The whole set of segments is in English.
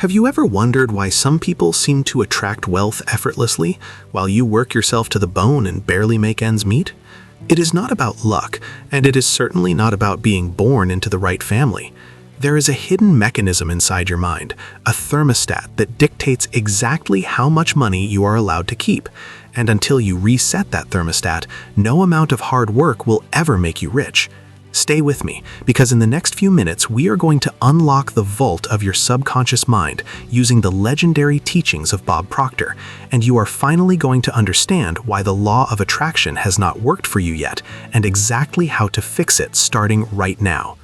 Have you ever wondered why some people seem to attract wealth effortlessly, while you work yourself to the bone and barely make ends meet? It is not about luck, and it is certainly not about being born into the right family. There is a hidden mechanism inside your mind, a thermostat that dictates exactly how much money you are allowed to keep. And until you reset that thermostat, no amount of hard work will ever make you rich. Stay with me, because in the next few minutes we are going to unlock the vault of your subconscious mind using the legendary teachings of Bob Proctor, and you are finally going to understand why the law of attraction has not worked for you yet, and exactly how to fix it starting right now.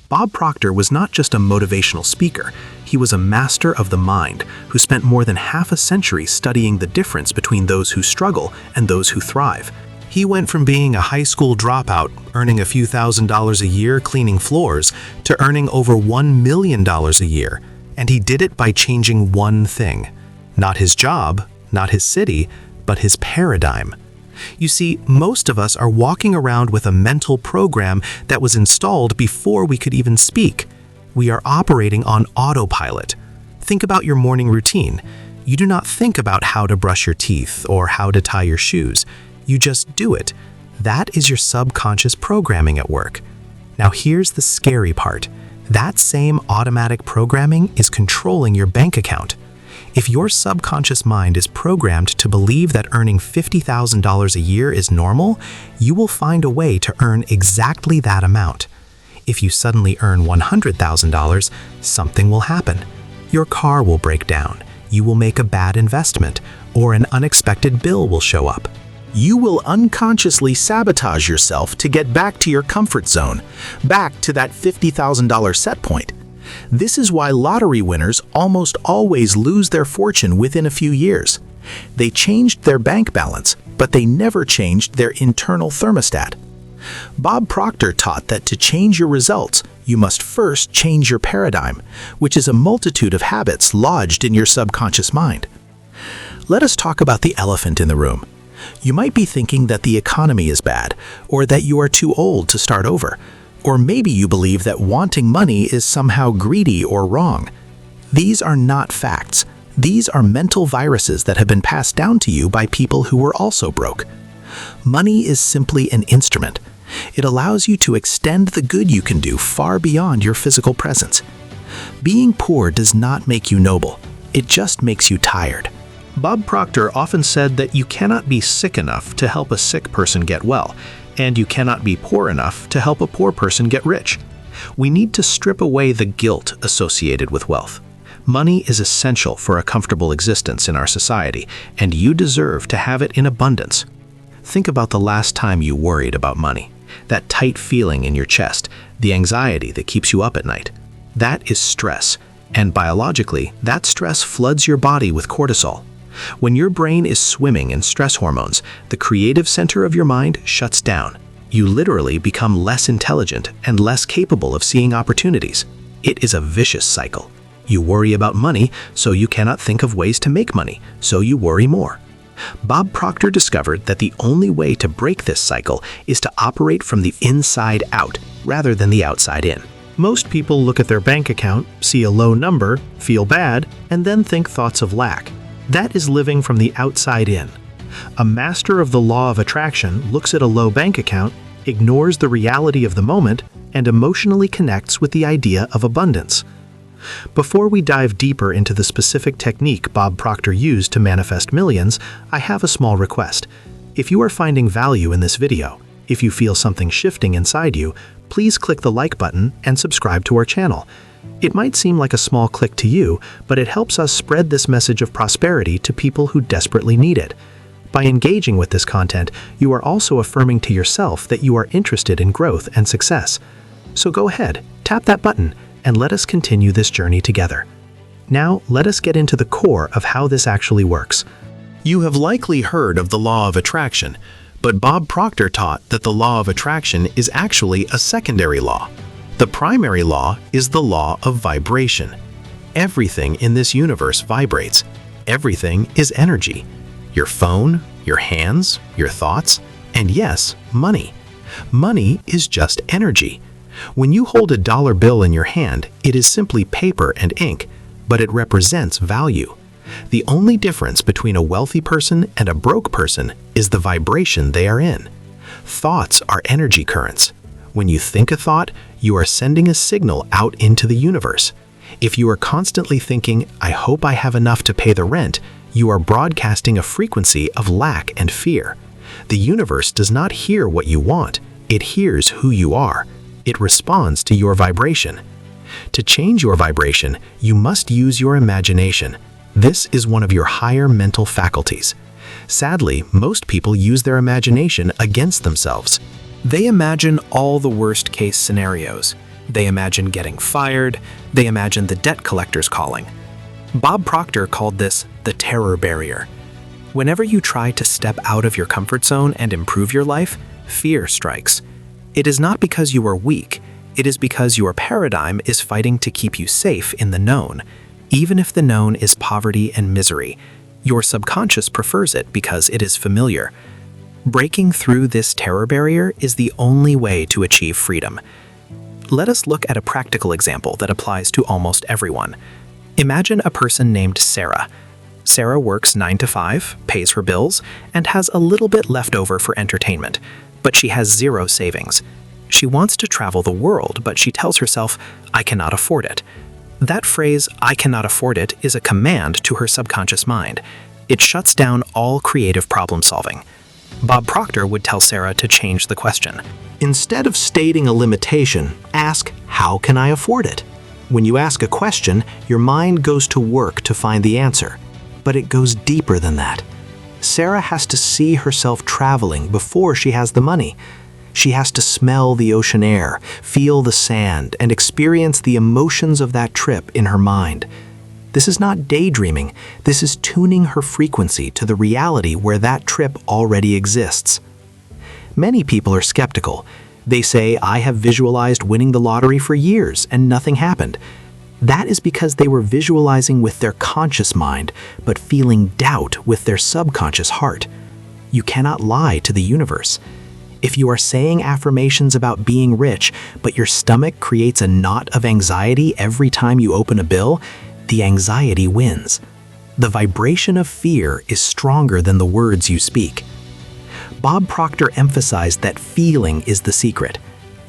Bob Proctor was not just a motivational speaker, he was a master of the mind who spent more than half a century studying the difference between those who struggle and those who thrive. He went from being a high school dropout, earning a few $1,000s a year cleaning floors, to earning over $1 million a year. And he did it by changing one thing. Not his job, not his city, but his paradigm. You see, most of us are walking around with a mental program that was installed before we could even speak. We are operating on autopilot. Think about your morning routine. You do not think about how to brush your teeth or how to tie your shoes. You just do it. That is your subconscious programming at work. Now here's the scary part. That same automatic programming is controlling your bank account. If your subconscious mind is programmed to believe that earning $50,000 a year is normal, you will find a way to earn exactly that amount. If you suddenly earn $100,000, something will happen. Your car will break down, you will make a bad investment, or an unexpected bill will show up. You will unconsciously sabotage yourself to get back to your comfort zone, back to that $50,000 set point. This is why lottery winners almost always lose their fortune within a few years. They changed their bank balance, but they never changed their internal thermostat. Bob Proctor taught that to change your results, you must first change your paradigm, which is a multitude of habits lodged in your subconscious mind. Let us talk about the elephant in the room. You might be thinking that the economy is bad, or that you are too old to start over, or maybe you believe that wanting money is somehow greedy or wrong. These are not facts. These are mental viruses that have been passed down to you by people who were also broke. Money is simply an instrument. It allows you to extend the good you can do far beyond your physical presence. Being poor does not make you noble. It just makes you tired. Bob Proctor often said that you cannot be sick enough to help a sick person get well, and you cannot be poor enough to help a poor person get rich. We need to strip away the guilt associated with wealth. Money is essential for a comfortable existence in our society, and you deserve to have it in abundance. Think about the last time you worried about money. That tight feeling in your chest, the anxiety that keeps you up at night. That is stress, and biologically, that stress floods your body with cortisol. When your brain is swimming in stress hormones, the creative center of your mind shuts down. You literally become less intelligent and less capable of seeing opportunities. It is a vicious cycle. You worry about money, so you cannot think of ways to make money, so you worry more. Bob Proctor discovered that the only way to break this cycle is to operate from the inside out, rather than the outside in. Most people look at their bank account, see a low number, feel bad, and then think thoughts of lack. That is living from the outside in. A master of the law of attraction looks at a low bank account, ignores the reality of the moment, and emotionally connects with the idea of abundance. Before we dive deeper into the specific technique Bob Proctor used to manifest millions, I have a small request. If you are finding value in this video, if you feel something shifting inside you, please click the like button and subscribe to our channel. It might seem like a small click to you, but it helps us spread this message of prosperity to people who desperately need it. By engaging with this content, you are also affirming to yourself that you are interested in growth and success. So go ahead, tap that button, and let us continue this journey together. Now, let us get into the core of how this actually works. You have likely heard of the law of attraction, but Bob Proctor taught that the law of attraction is actually a secondary law. The primary law is the law of vibration. Everything in this universe vibrates. Everything is energy. Your phone, your hands, your thoughts, and yes, money. Money is just energy. When you hold a dollar bill in your hand, it is simply paper and ink. but it represents value. The only difference between a wealthy person and a broke person is the vibration they are in. Thoughts are energy currents. When you think a thought, you are sending a signal out into the universe. If you are constantly thinking, "I hope I have enough to pay the rent," you are broadcasting a frequency of lack and fear. The universe does not hear what you want, it hears who you are. It responds to your vibration. To change your vibration, you must use your imagination. This is one of your higher mental faculties. Sadly, most people use their imagination against themselves. They imagine all the worst-case scenarios. They imagine getting fired. They imagine the debt collectors calling. Bob Proctor called this the terror barrier. Whenever you try to step out of your comfort zone and improve your life, fear strikes. It is not because you are weak. It is because your paradigm is fighting to keep you safe in the known. Even if the known is poverty and misery, your subconscious prefers it because it is familiar. Breaking through this terror barrier is the only way to achieve freedom. Let us look at a practical example that applies to almost everyone. Imagine a person named Sarah. Sarah works 9 to 5, pays her bills, and has a little bit left over for entertainment, but she has zero savings. She wants to travel the world, but she tells herself, "I cannot afford it." That phrase, "I cannot afford it," is a command to her subconscious mind. It shuts down all creative problem solving. Bob Proctor would tell Sarah to change the question. Instead of stating a limitation, ask, "How can I afford it?" When you ask a question, your mind goes to work to find the answer. But it goes deeper than that. Sarah has to see herself traveling before she has the money. She has to smell the ocean air, feel the sand, and experience the emotions of that trip in her mind. This is not daydreaming. This is tuning her frequency to the reality where that trip already exists. Many people are skeptical. They say, "I have visualized winning the lottery for years and nothing happened." That is because they were visualizing with their conscious mind, but feeling doubt with their subconscious heart. You cannot lie to the universe. If you are saying affirmations about being rich, but your stomach creates a knot of anxiety every time you open a bill, the anxiety wins. The vibration of fear is stronger than the words you speak. Bob Proctor emphasized that feeling is the secret.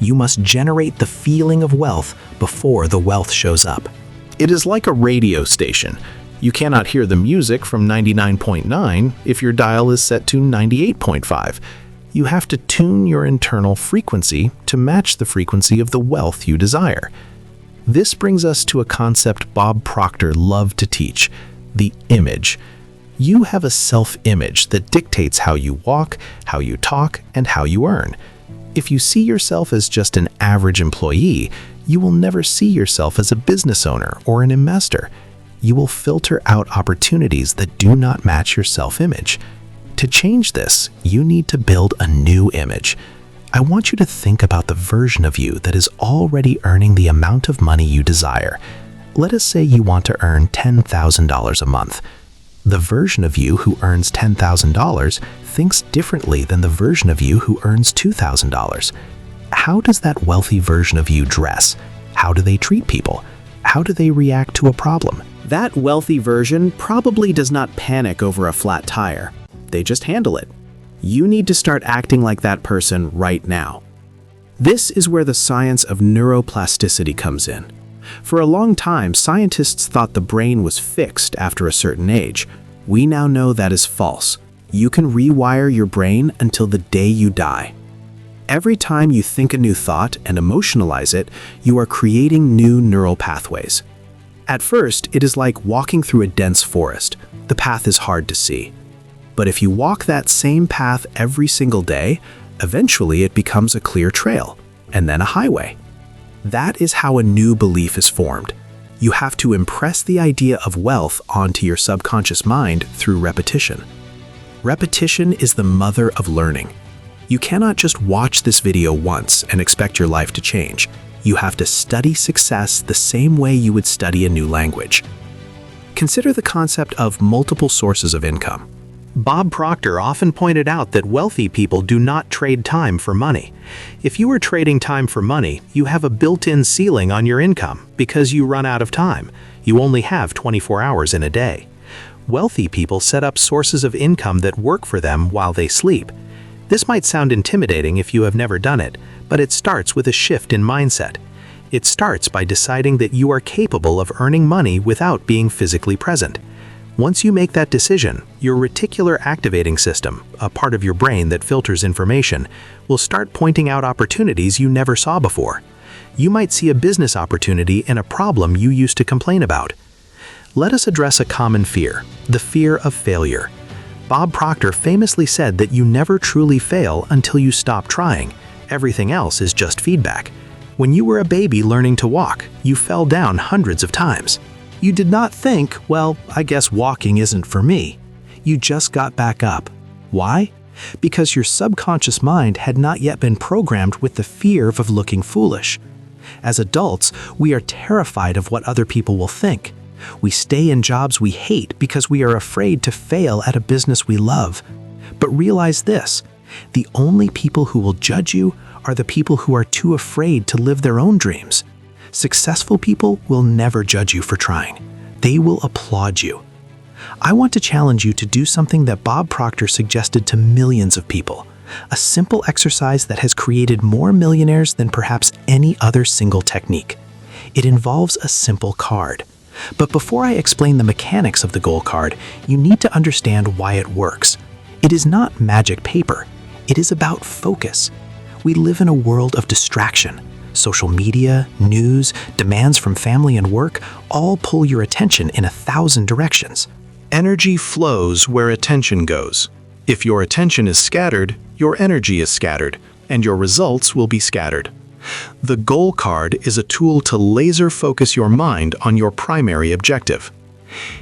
You must generate the feeling of wealth before the wealth shows up. It is like a radio station. You cannot hear the music from 99.9 if your dial is set to 98.5. You have to tune your internal frequency to match the frequency of the wealth you desire. This brings us to a concept Bob Proctor loved to teach, the image. You have a self-image that dictates how you walk, how you talk, and how you earn. If you see yourself as just an average employee, you will never see yourself as a business owner or an investor. You will filter out opportunities that do not match your self-image. To change this, you need to build a new image. I want you to think about the version of you that is already earning the amount of money you desire. Let us say you want to earn $10,000 a month. The version of you who earns $10,000 thinks differently than the version of you who earns $2,000. How does that wealthy version of you dress? How do they treat people? How do they react to a problem? That wealthy version probably does not panic over a flat tire. They just handle it. You need to start acting like that person right now. This is where the science of neuroplasticity comes in. For a long time, scientists thought the brain was fixed after a certain age. We now know that is false. You can rewire your brain until the day you die. Every time you think a new thought and emotionalize it, you are creating new neural pathways. At first, it is like walking through a dense forest. The path is hard to see. But if you walk that same path every single day, eventually it becomes a clear trail, and then a highway. That is how a new belief is formed. You have to impress the idea of wealth onto your subconscious mind through repetition. Repetition is the mother of learning. You cannot just watch this video once and expect your life to change. You have to study success the same way you would study a new language. Consider the concept of multiple sources of income. Bob Proctor often pointed out that wealthy people do not trade time for money. If you are trading time for money, you have a built-in ceiling on your income because you run out of time. You only have 24 hours in a day. Wealthy people set up sources of income that work for them while they sleep. This might sound intimidating if you have never done it, but it starts with a shift in mindset. It starts by deciding that you are capable of earning money without being physically present. Once you make that decision, your reticular activating system, a part of your brain that filters information, will start pointing out opportunities you never saw before. You might see a business opportunity in a problem you used to complain about. Let us address a common fear, the fear of failure. Bob Proctor famously said that you never truly fail until you stop trying. Everything else is just feedback. When you were a baby learning to walk, you fell down hundreds of times. You did not think, well, I guess walking isn't for me. You just got back up. Why? Because your subconscious mind had not yet been programmed with the fear of looking foolish. As adults, we are terrified of what other people will think. We stay in jobs we hate because we are afraid to fail at a business we love. But realize this, the only people who will judge you are the people who are too afraid to live their own dreams. Successful people will never judge you for trying. They will applaud you. I want to challenge you to do something that Bob Proctor suggested to millions of people, a simple exercise that has created more millionaires than perhaps any other single technique. It involves a simple card. But before I explain the mechanics of the goal card, you need to understand why it works. It is not magic paper. It is about focus. We live in a world of distraction. Social media, news, demands from family and work all pull your attention in 1,000 directions. Energy flows where attention goes. If your attention is scattered, your energy is scattered, and your results will be scattered. The goal card is a tool to laser focus your mind on your primary objective.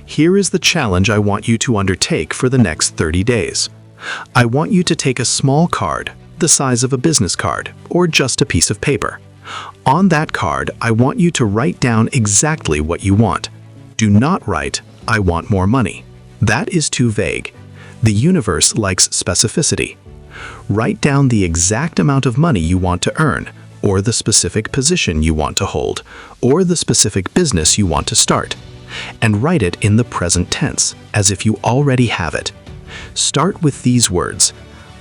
Here is the challenge I want you to undertake for the next 30 days. I want you to take a small card, the size of a business card, or just a piece of paper. On that card, I want you to write down exactly what you want. Do not write, "I want more money." That is too vague. The universe likes specificity. Write down the exact amount of money you want to earn, or the specific position you want to hold, or the specific business you want to start. And write it in the present tense, as if you already have it. Start with these words,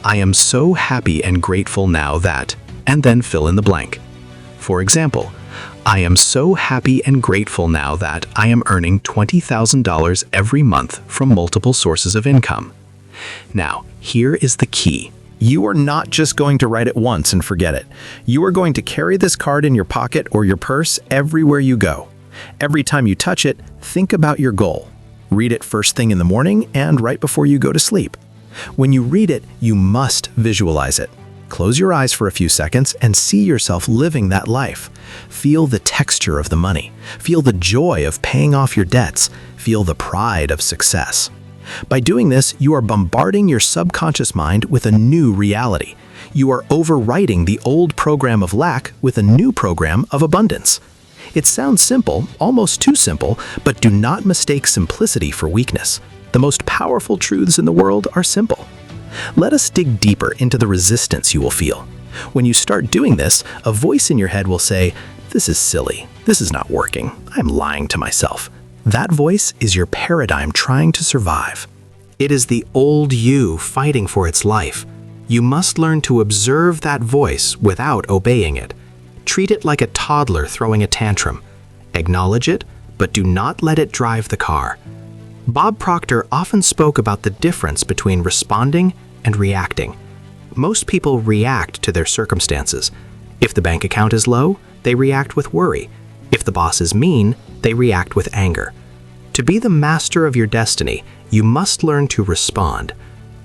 "I am so happy and grateful now that," and then fill in the blank. For example, I am so happy and grateful now that I am earning $20,000 every month from multiple sources of income. Now, here is the key. You are not just going to write it once and forget it. You are going to carry this card in your pocket or your purse everywhere you go. Every time you touch it, think about your goal. Read it first thing in the morning and right before you go to sleep. When you read it, you must visualize it. Close your eyes for a few seconds and see yourself living that life. Feel the texture of the money. Feel the joy of paying off your debts. Feel the pride of success. By doing this, you are bombarding your subconscious mind with a new reality. You are overwriting the old program of lack with a new program of abundance. It sounds simple, almost too simple, but do not mistake simplicity for weakness. The most powerful truths in the world are simple. Let us dig deeper into the resistance you will feel. When you start doing this, a voice in your head will say, "This is silly. This is not working. I'm lying to myself." That voice is your paradigm trying to survive. It is the old you fighting for its life. You must learn to observe that voice without obeying it. Treat it like a toddler throwing a tantrum. Acknowledge it, but do not let it drive the car. Bob Proctor often spoke about the difference between responding and reacting. Most people react to their circumstances. If the bank account is low, they react with worry. If the boss is mean, they react with anger. To be the master of your destiny, you must learn to respond.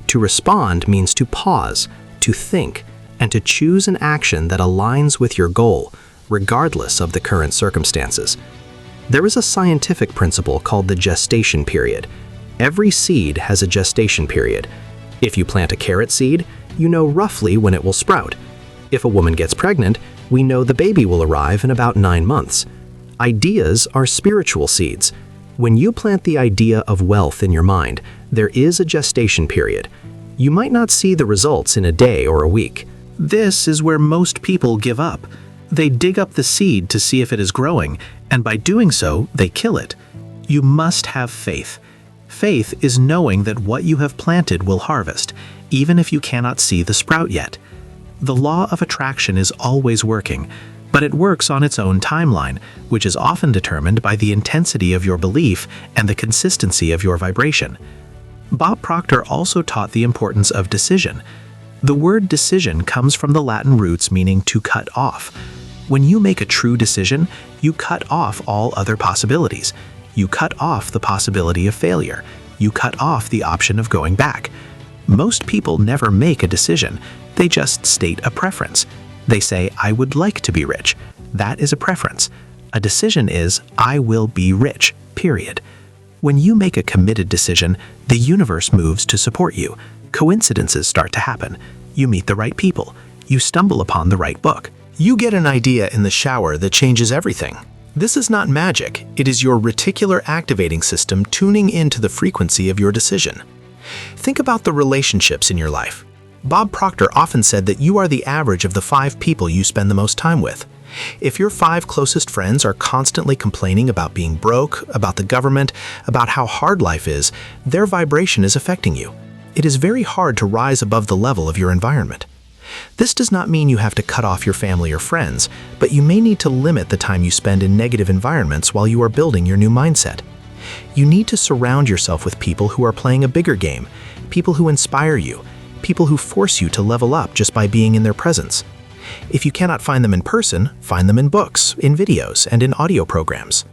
To respond means to pause, to think, and to choose an action that aligns with your goal, regardless of the current circumstances. There is a scientific principle called the gestation period. Every seed has a gestation period. If you plant a carrot seed, you know roughly when it will sprout. If a woman gets pregnant, we know the baby will arrive in about 9 months. Ideas are spiritual seeds. When you plant the idea of wealth in your mind, there is a gestation period. You might not see the results in a day or a week. This is where most people give up. They dig up the seed to see if it is growing, and by doing so, they kill it. You must have faith. Faith is knowing that what you have planted will harvest, even if you cannot see the sprout yet. The law of attraction is always working, but it works on its own timeline, which is often determined by the intensity of your belief and the consistency of your vibration. Bob Proctor also taught the importance of decision. The word decision comes from the Latin roots meaning to cut off. When you make a true decision, you cut off all other possibilities. You cut off the possibility of failure. You cut off the option of going back. Most people never make a decision. They just state a preference. They say, I would like to be rich. That is a preference. A decision is, I will be rich, period. When you make a committed decision, the universe moves to support you. Coincidences start to happen. You meet the right people. You stumble upon the right book. You get an idea in the shower that changes everything. This is not magic. It is your reticular activating system tuning into the frequency of your decision. Think about the relationships in your life. Bob Proctor often said that you are the average of the 5 people you spend the most time with. If your 5 closest friends are constantly complaining about being broke, about the government, about how hard life is, their vibration is affecting you. It is very hard to rise above the level of your environment. This does not mean you have to cut off your family or friends, but you may need to limit the time you spend in negative environments while you are building your new mindset. You need to surround yourself with people who are playing a bigger game, people who inspire you, people who force you to level up just by being in their presence. If you cannot find them in person, find them in books, in videos, and in audio programs.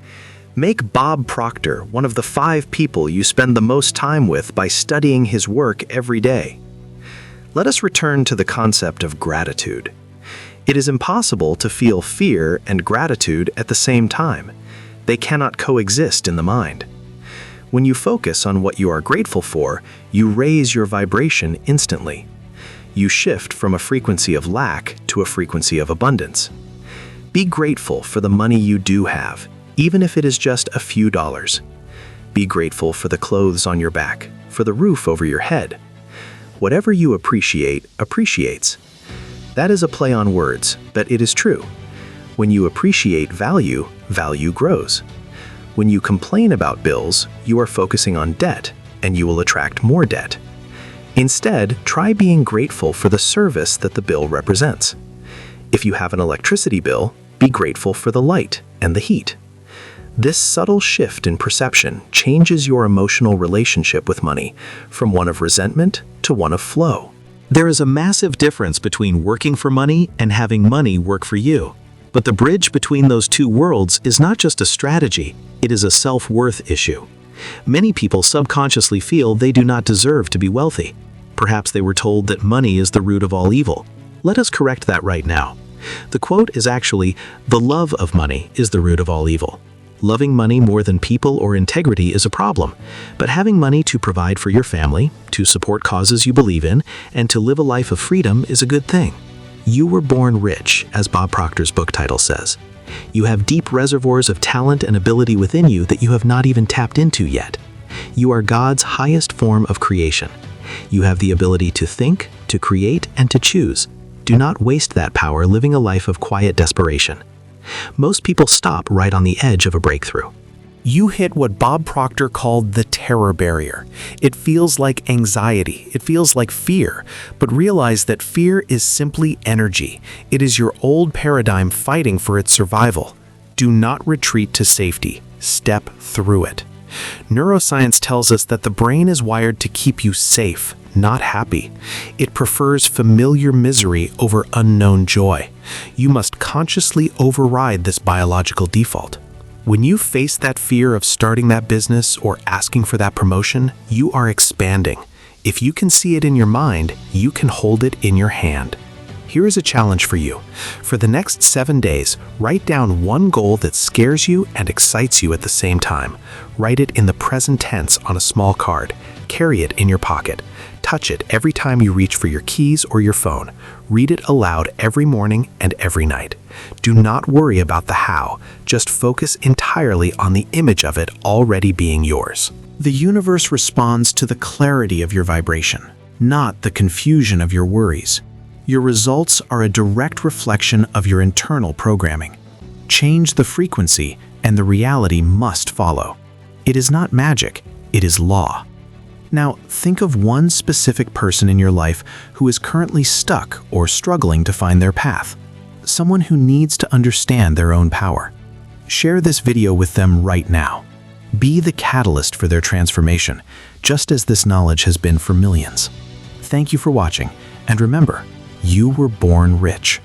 Make Bob Proctor one of the 5 people you spend the most time with by studying his work every day. Let us return to the concept of gratitude. It is impossible to feel fear and gratitude at the same time. They cannot coexist in the mind. When you focus on what you are grateful for, you raise your vibration instantly. You shift from a frequency of lack to a frequency of abundance. Be grateful for the money you do have, even if it is just a few dollars. Be grateful for the clothes on your back, for the roof over your head. Whatever you appreciate, appreciates. That is a play on words, but it is true. When you appreciate value, value grows. When you complain about bills, you are focusing on debt, and you will attract more debt. Instead, try being grateful for the service that the bill represents. If you have an electricity bill, be grateful for the light and the heat. This subtle shift in perception changes your emotional relationship with money from one of resentment to one of flow. There is a massive difference between working for money and having money work for you. But the bridge between those two worlds is not just a strategy, it is a self-worth issue. Many people subconsciously feel they do not deserve to be wealthy. Perhaps they were told that money is the root of all evil. Let us correct that right now. The quote is actually, "The love of money is the root of all evil." Loving money more than people or integrity is a problem, but having money to provide for your family, to support causes you believe in, and to live a life of freedom is a good thing. You were born rich, as Bob Proctor's book title says. You have deep reservoirs of talent and ability within you that you have not even tapped into yet. You are God's highest form of creation. You have the ability to think, to create, and to choose. Do not waste that power living a life of quiet desperation. Most people stop right on the edge of a breakthrough. You hit what Bob Proctor called the terror barrier. It feels like anxiety. It feels like fear. But realize that fear is simply energy. It is your old paradigm fighting for its survival. Do not retreat to safety. Step through it. Neuroscience tells us that the brain is wired to keep you safe, not happy. It prefers familiar misery over unknown joy. You must consciously override this biological default. When you face that fear of starting that business or asking for that promotion, you are expanding. If you can see it in your mind, you can hold it in your hand. Here is a challenge for you. For the next 7 days, write down one goal that scares you and excites you at the same time. Write it in the present tense on a small card. Carry it in your pocket. Touch it every time you reach for your keys or your phone. Read it aloud every morning and every night. Do not worry about the how. Just focus entirely on the image of it already being yours. The universe responds to the clarity of your vibration, not the confusion of your worries. Your results are a direct reflection of your internal programming. Change the frequency, and the reality must follow. It is not magic, it is law. Now, think of one specific person in your life who is currently stuck or struggling to find their path. Someone who needs to understand their own power. Share this video with them right now. Be the catalyst for their transformation, just as this knowledge has been for millions. Thank you for watching, and remember, you were born rich.